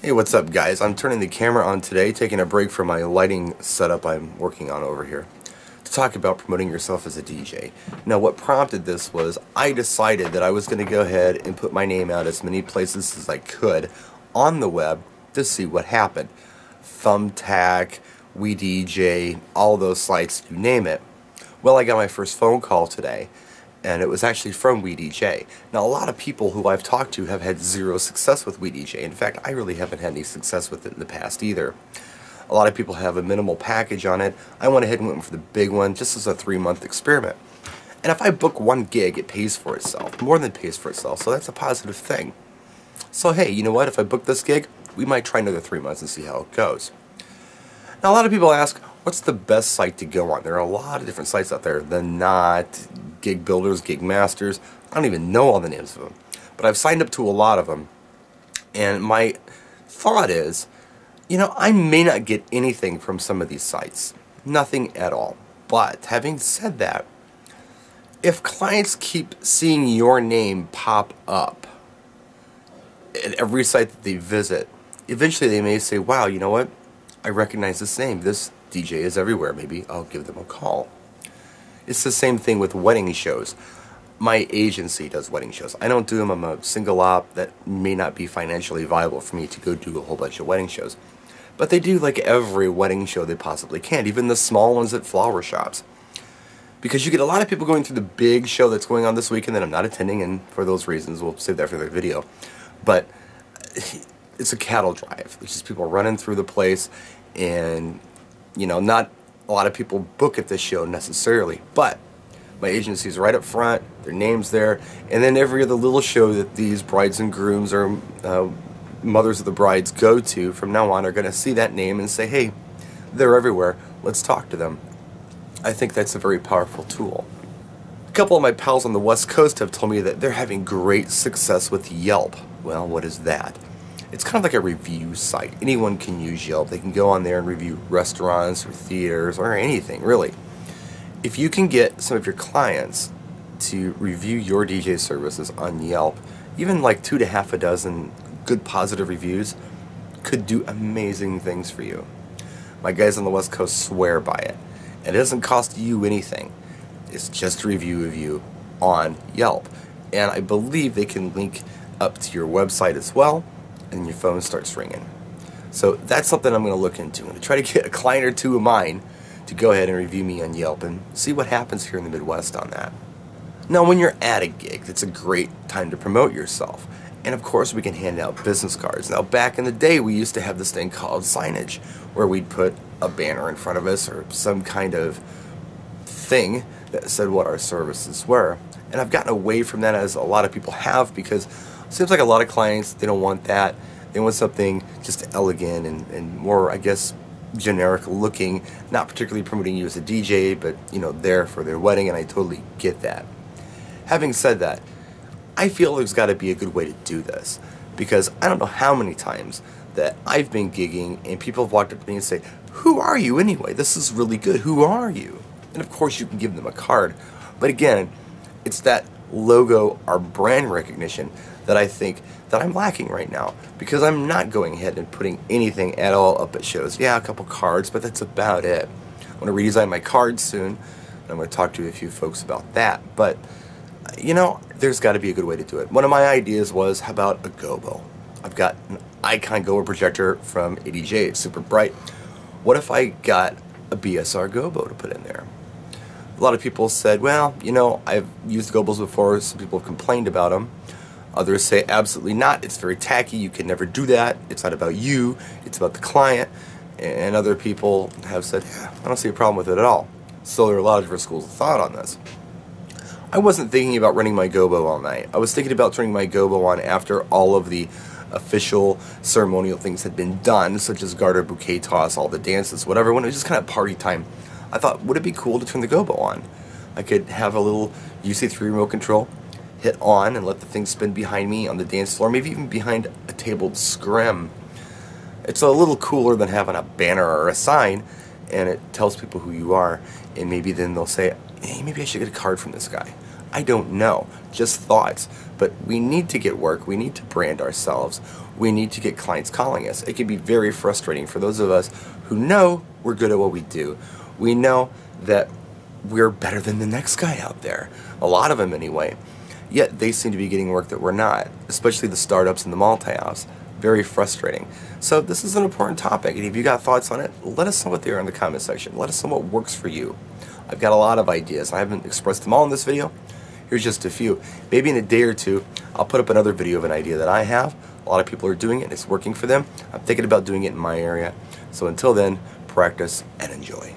Hey, what's up guys? I'm turning the camera on today, taking a break from my lighting setup I'm working on over here, to talk about promoting yourself as a DJ. Now what prompted this was I decided that I was going to go ahead and put my name out as many places as I could on the web to see what happened. Thumbtack, WeDJ, all those sites, you name it. Well, I got my first phone call today, and it was actually from WeDJ. Now, a lot of people who I've talked to have had zero success with WeDJ. In fact, I really haven't had any success with it in the past either. A lot of people have a minimal package on it. I went ahead and went for the big one just as a 3-month experiment. And if I book one gig, it pays for itself, more than pays for itself, so that's a positive thing. So hey, you know what, if I book this gig, we might try another 3 months and see how it goes. Now, a lot of people ask, what's the best site to go on? There are a lot of different sites out there. The Knot, Gig Builders, Gig Masters. I don't even know all the names of them. But I've signed up to a lot of them. And my thought is, you know, I may not get anything from some of these sites. Nothing at all. But having said that, if clients keep seeing your name pop up at every site that they visit, eventually they may say, wow, you know what? I recognize this name. This DJ is everywhere. Maybe I'll give them a call. It's the same thing with wedding shows. My agency does wedding shows. I don't do them. I'm a single op that may not be financially viable for me to go do a whole bunch of wedding shows. But they do like every wedding show they possibly can, even the small ones at flower shops. Because you get a lot of people going through the big show that's going on this weekend that I'm not attending, and for those reasons, we'll save that for the video. But it's a cattle drive. It's just people running through the place, and you know, not a lot of people book at this show necessarily, but my agency's right up front, their name's there, and then every other little show that these brides and grooms or mothers of the brides go to from now on are going to see that name and say, hey, they're everywhere, let's talk to them. I think that's a very powerful tool. A couple of my pals on the West Coast have told me that they're having great success with Yelp. Well, what is that? It's kind of like a review site. Anyone can use Yelp. They can go on there and review restaurants or theaters or anything, really. If you can get some of your clients to review your DJ services on Yelp, even like 2 to half a dozen good positive reviews could do amazing things for you. My guys on the West Coast swear by it. And it doesn't cost you anything. It's just a review of you on Yelp. And I believe they can link up to your website as well, and your phone starts ringing. So that's something I'm going to look into. I'm going to try to get a client or two of mine to go ahead and review me on Yelp and see what happens here in the Midwest on that. Now, when you're at a gig, that's a great time to promote yourself. And of course, we can hand out business cards. Now, back in the day, we used to have this thing called signage, where we'd put a banner in front of us or some kind of thing that said what our services were. And I've gotten away from that, as a lot of people have, because it seems like a lot of clients, they don't want that. They want something just elegant and more, I guess, generic looking, not particularly promoting you as a DJ, but, you know, there for their wedding, and I totally get that. Having said that, I feel there's got to be a good way to do this, because I don't know how many times that I've been gigging and people have walked up to me and say, who are you anyway? This is really good. Who are you? And of course you can give them a card, but again, it's that logo or brand recognition that I think that I'm lacking right now, because I'm not going ahead and putting anything at all up at shows. Yeah, a couple cards, but that's about it. I'm going to redesign my cards soon, and I'm going to talk to a few folks about that, but you know, there's got to be a good way to do it. One of my ideas was, how about a gobo? I've got an Icon gobo projector from ADJ, it's super bright. What if I got a BSR gobo to put in there? A lot of people said, well, you know, I've used gobos before, some people have complained about them. Others say, absolutely not, it's very tacky, you can never do that, it's not about you, it's about the client. And other people have said, yeah, I don't see a problem with it at all. So there are a lot of different schools of thought on this. I wasn't thinking about running my gobo all night. I was thinking about turning my gobo on after all of the official ceremonial things had been done, such as garter, bouquet toss, all the dances, whatever, when it was just kind of party time. I thought, would it be cool to turn the gobo on? I could have a little UC3 remote control, hit on, and let the thing spin behind me on the dance floor, maybe even behind a tabled scrim. It's a little cooler than having a banner or a sign, and it tells people who you are, and maybe then they'll say, hey, maybe I should get a card from this guy. I don't know. Just thoughts. But we need to get work. We need to brand ourselves. We need to get clients calling us. It can be very frustrating for those of us who know we're good at what we do. We know that we're better than the next guy out there. A lot of them anyway. Yet they seem to be getting work that we're not, especially the startups and the multi-ops. Very frustrating. So this is an important topic, and if you got thoughts on it, let us know what they are in the comment section. Let us know what works for you. I've got a lot of ideas. I haven't expressed them all in this video. Here's just a few. Maybe in a day or two, I'll put up another video of an idea that I have. A lot of people are doing it, and it's working for them. I'm thinking about doing it in my area. So until then, practice and enjoy.